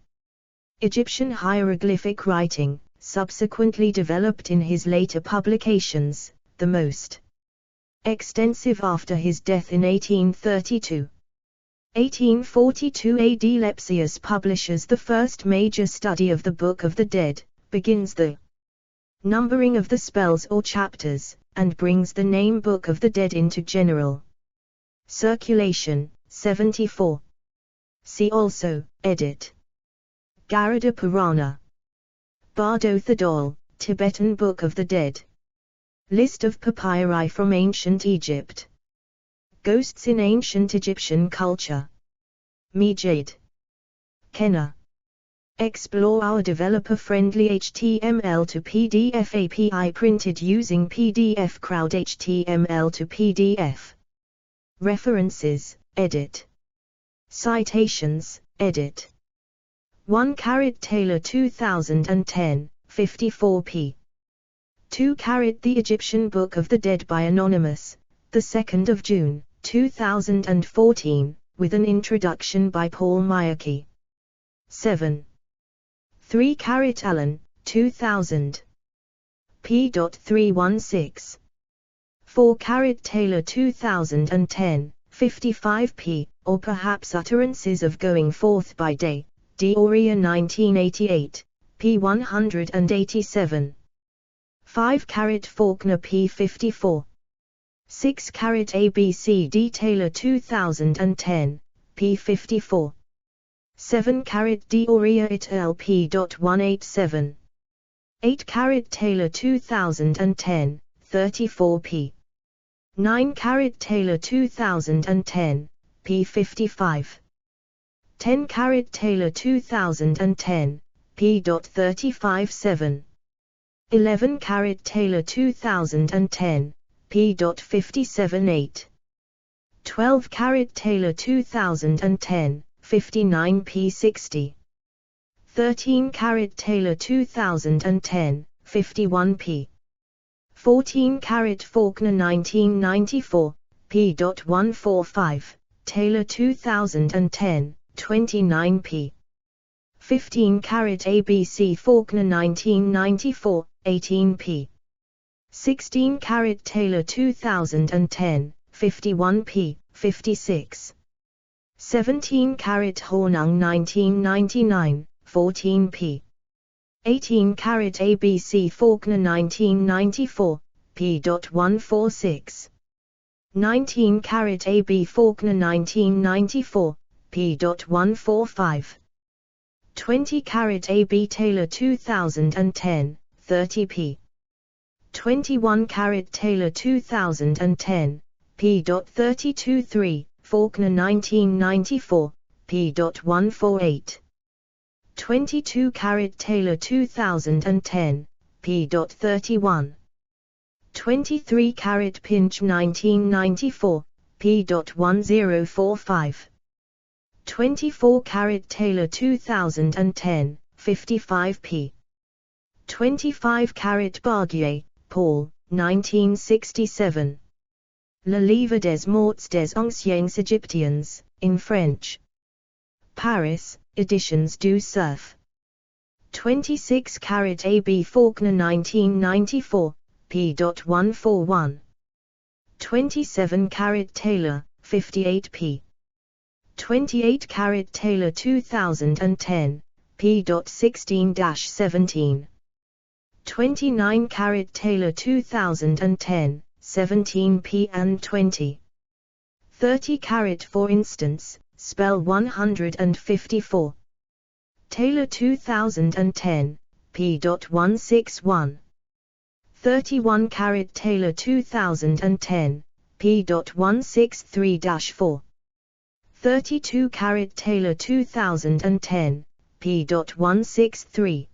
Egyptian hieroglyphic writing, subsequently developed in his later publications, the most extensive after his death in 1832. 1842 AD Lepsius publishes the first major study of the Book of the Dead, begins the numbering of the spells or chapters, and brings the name Book of the Dead into general circulation. 74. See also, edit. Garuda Purana. Bardo Thadol, Tibetan Book of the Dead. List of papyri from ancient Egypt. Ghosts in ancient Egyptian culture. Mijade. Kenna. Explore our developer-friendly HTML to PDF API printed using PDF Crowd HTML to PDF. References, edit. Citations, edit. 1 Taylor 2010, 54p. 2 The Egyptian Book of the Dead by Anonymous, 2 June, 2014, with an introduction by Paul Myerke. 7. 3 Allen, 2000. p.316. 4 Taylor 2010, 55p, or perhaps Utterances of Going Forth by Day, Dioria 1988, p. 187. 5 Faulkner p. 54. 6 ABCD Taylor 2010, p. 54. 7 D'Auria et al. p.187. 8 Taylor 2010, 34 p. 9 Taylor 2010, p. 55. 10 Taylor 2010, p.357. 11 Taylor 2010, p.578. 12 Taylor 2010, 59 p. 60. 13 Taylor 2010, 51 p. 14 Faulkner 1994, p.145, Taylor 2010, 29 p. 15 ABC Faulkner 1994, 18 p. 16 Taylor 2010, 51 p. 56. 17 Hornung 1999, 14 p. 18 ABC Faulkner 1994, p.146. 19 AB Faulkner 1994, p.145. 20 AB Taylor 2010, 30 p. 21 Taylor 2010, p.323, Faulkner 1994, p.148. 22 Taylor 2010, p.31. 23 Pinch 1994, p.1045. 24 Taylor 2010, 55 p. 25 Barguier, Paul, 1967. Le livre des morts des anciens égyptiens, in French. Paris, Editions du Cerf. 26 AB Faulkner 1994, p.141. 27 Taylor, 58 p. 28 Taylor 2010, p.16-17. 29 Taylor 2010, 17 p and 20. 30 for instance, spell 154. Taylor 2010, p.161. 31 Taylor 2010, p.163-4. 32 Taylor 2010, p.163.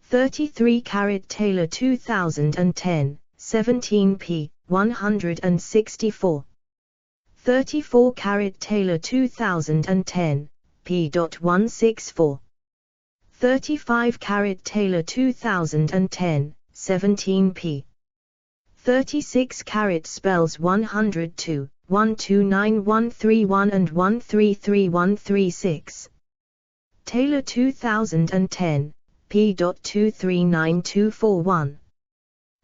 33 Taylor 2010, 17 p. 164. 34 Taylor 2010, p.164. 35 Taylor 2010, 17 p. 36 spells 102, 129131 and 133136. Taylor 2010, p.239241.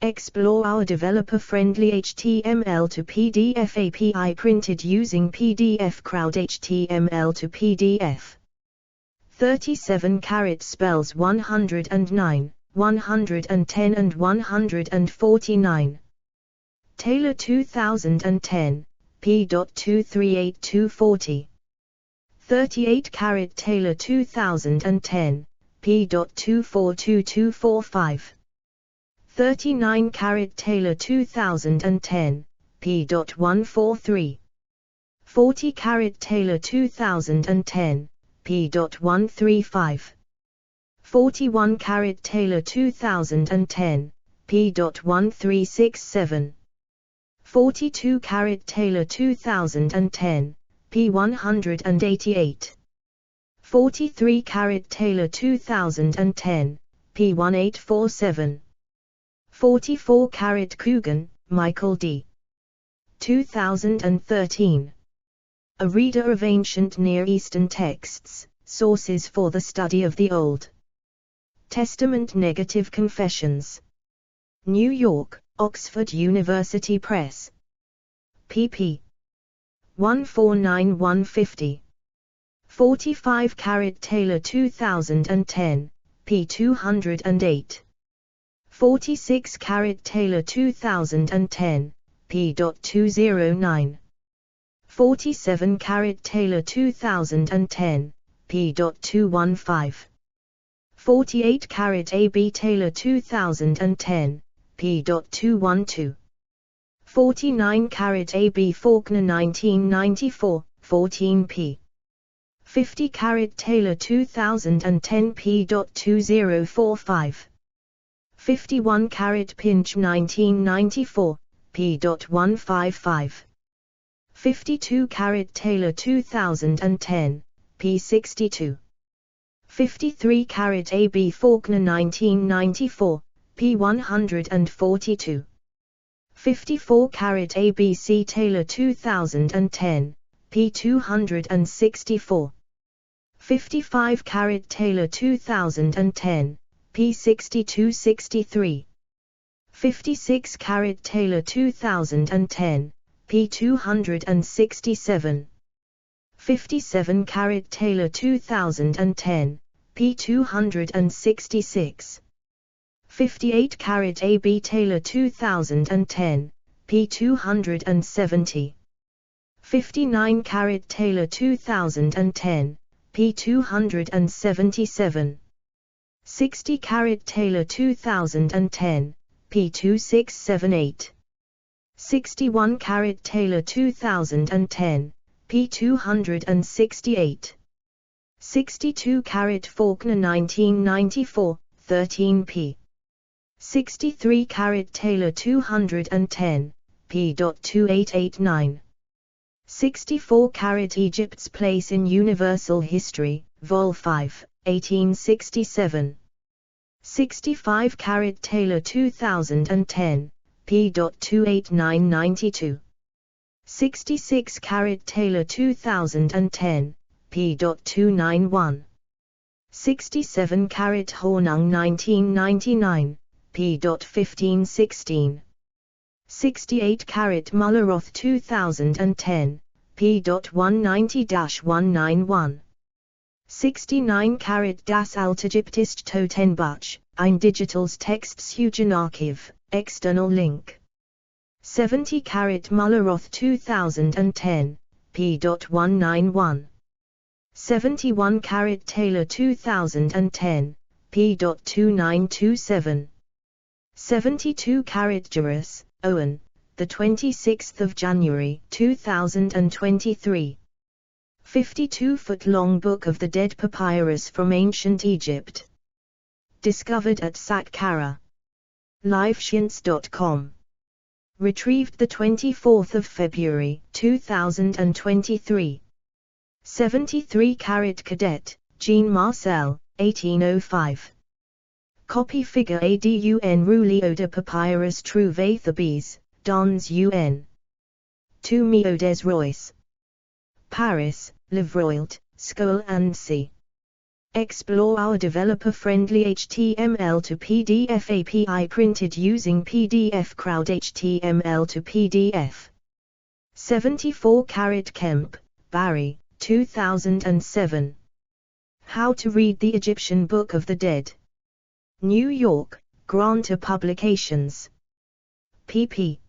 Explore our developer-friendly HTML to PDF API printed using PDF Crowd HTML to PDF. 37 spells 109, 110 and 149. Taylor 2010, p.238240. 38 Taylor 2010, p.242245. 39 Taylor 2010, p.143. 40 Taylor 2010, p.135. 41 Taylor 2010, p.1367. 42 Taylor 2010, p.188. 43 Taylor 2010, p.1847. 44 Coogan, Michael D. 2013. A Reader of Ancient Near Eastern Texts, Sources for the Study of the Old Testament Negative Confessions. New York, Oxford University Press. pp. 149150. 45 Taylor 2010, p. 208. 46 Taylor 2010, p.209. 47 Taylor 2010, p. p.215. 48 carat AB Taylor 2010, p.212. 49 carat AB Faulkner 1994, 14p. 50 carat Taylor 2010 p.2045. 51 carat Pinch 1994, p.155. 52 carat Taylor 2010, p62. 53 carat AB Faulkner 1994, p142. 54 carat ABC Taylor 2010, p264. 55 carat Taylor 2010, p6263. 56 carat Taylor 2010, p267. 57 carat Taylor 2010, p266. 58 carat AB Taylor 2010, p270. 59 carat Taylor 2010, p277. 60 carat Taylor 2010, p2678. 61 carat Taylor 2010, p268. 62 carat Faulkner 1994, 13p. 63 carat Taylor 210, p.2889. 64 carat Egypt's Place in Universal History, Vol 5, 1867. 65 carat Taylor 2010, p.28992. 66 carat Taylor 2010, p.291. 67 carat Hornung 1999, p.1516. 68 carat Mulleroth 2010, p.190-191. 69 carat Das Altägyptische Totenbuch, ein digitales Textsuchenarchiv, external link. 70 carat Mulleroth 2010, p.191. 71 carat Taylor 2010, p.2927. 72 carat Juris, Owen, the 26th of January 2023. 52-foot-long Book of the Dead papyrus from ancient Egypt. Discovered at Saqqara. Livescience.com. Retrieved the 24th of February 2023. 73 carat Cadet, Jean Marcel, 1805. Copy figure ADUN Rouleau de Papyrus Trouvé Thebes, dans UN. 2 Mio des Rois. Paris, Livroilt, Skoll and C. Explore our developer-friendly HTML to PDF API printed using PDF Crowd HTML to PDF. 74 carat Kemp, Barry, 2007. How to Read the Egyptian Book of the Dead. New York, Granta Publications. pp.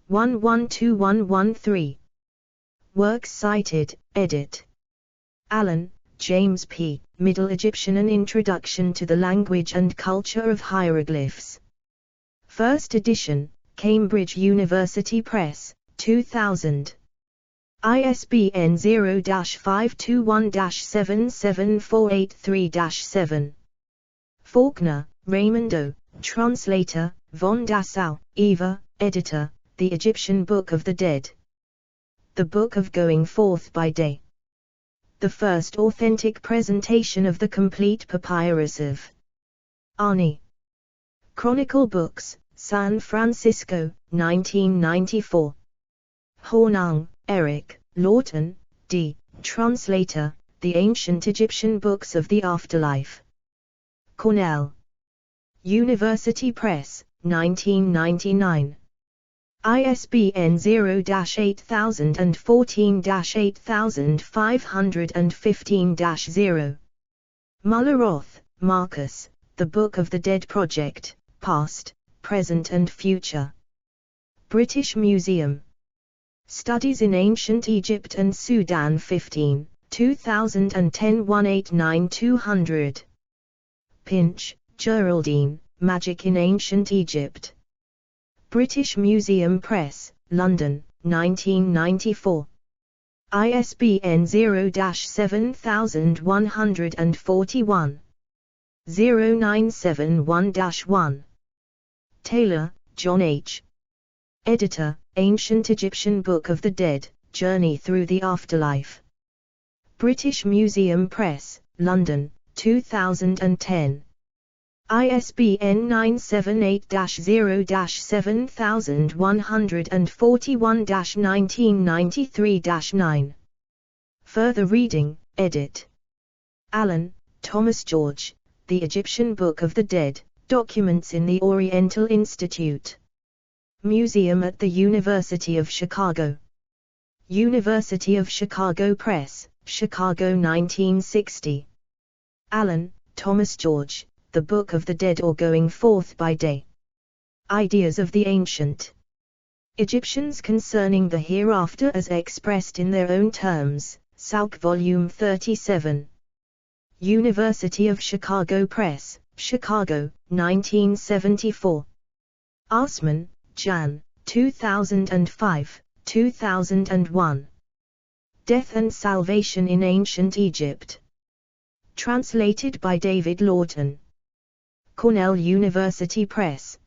112113. Works cited, edit. Allen, James P., Middle Egyptian: An Introduction to the Language and Culture of Hieroglyphs. First edition, Cambridge University Press, 2000. ISBN 0-521-77483-7. Faulkner, Raymond O., Translator, von Dassau, Eva, Editor, The Egyptian Book of the Dead. The Book of Going Forth by Day. The first authentic presentation of the complete papyrus of Ani. Chronicle Books, San Francisco, 1994. Hornung, Eric, Lawton, D., Translator, The Ancient Egyptian Books of the Afterlife. Cornell University Press, 1999. ISBN 0-8014-8515-0. Mulleroth, Marcus, The Book of the Dead Project, Past, Present and Future. British Museum. Studies in Ancient Egypt and Sudan 15, 2010 189200. Pinch, Geraldine, Magic in Ancient Egypt. British Museum Press, London, 1994. ISBN 0-7141. 0971-1. Taylor, John H. Editor, Ancient Egyptian Book of the Dead, Journey Through the Afterlife. British Museum Press, London, 2010. ISBN 978-0-7141-1993-9. Further reading, edit. Allen, Thomas George, The Egyptian Book of the Dead, Documents in the Oriental Institute Museum at the University of Chicago. University of Chicago Press, Chicago 1960. Allen, Thomas George, The Book of the Dead or Going Forth by Day. Ideas of the Ancient Egyptians Concerning the Hereafter as Expressed in Their Own Terms, Salk Volume 37. University of Chicago Press, Chicago, 1974. Arsman, Jan, 2005, 2001. Death and Salvation in Ancient Egypt. Translated by David Lawton. Cornell University Press.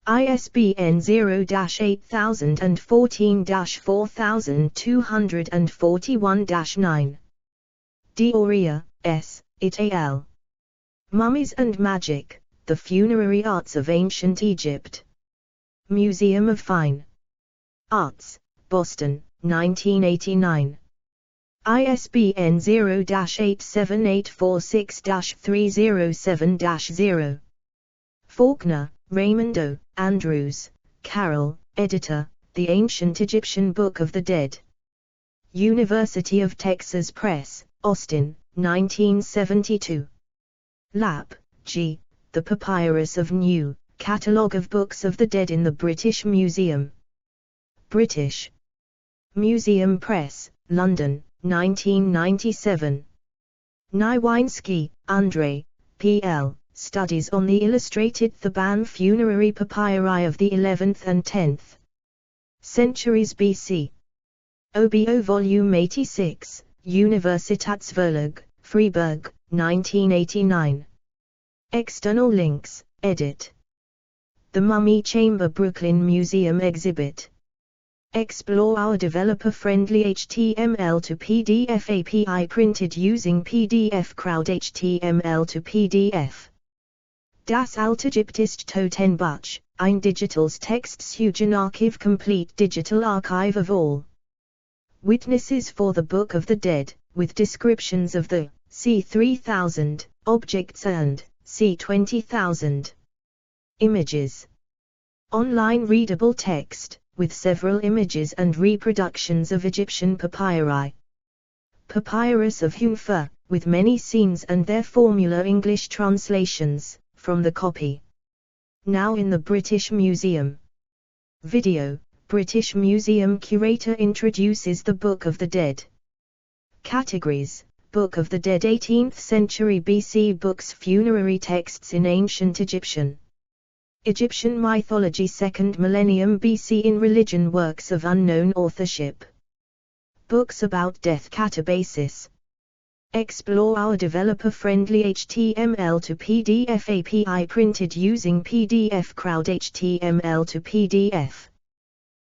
ISBN 0-8014-4241-9. D'Auria, S., et al. Mummies and Magic, The Funerary Arts of Ancient Egypt. Museum of Fine Arts, Boston, 1989. ISBN 0-87846-307-0. Faulkner, Raymond O., Andrews, Carol, Editor, The Ancient Egyptian Book of the Dead. University of Texas Press, Austin, 1972. Lapp, G., The Papyrus of New, Catalogue of Books of the Dead in the British Museum. British Museum Press, London, 1997. Nowinski, Andrei, P.L., Studies on the Illustrated Theban Funerary Papyri of the 11th and 10th centuries BC. OBO Volume 86, Universitätsverlag, Freiburg, 1989. External links, edit. The Mummy Chamber Brooklyn Museum Exhibit. Explore our developer-friendly HTML to PDF API printed using PDF Crowd HTML to PDF. Das Altägyptische Totenbuch, ein digitales Textsuchenarchiv complete digital archive of all witnesses for the Book of the Dead, with descriptions of the c. 3000 objects and c. 20,000 images. Online readable text, with several images and reproductions of Egyptian papyri. Papyrus of Humfer, with many scenes and their formula English translations, from the copy. Now in the British Museum. Video, British Museum curator introduces the Book of the Dead. Categories, Book of the Dead 18th century BC books funerary texts in ancient Egyptian. Egyptian mythology 2nd millennium BC in religion works of unknown authorship. Books about death catabasis. Explore our developer-friendly HTML to PDF API printed using PDF Crowd HTML to PDF.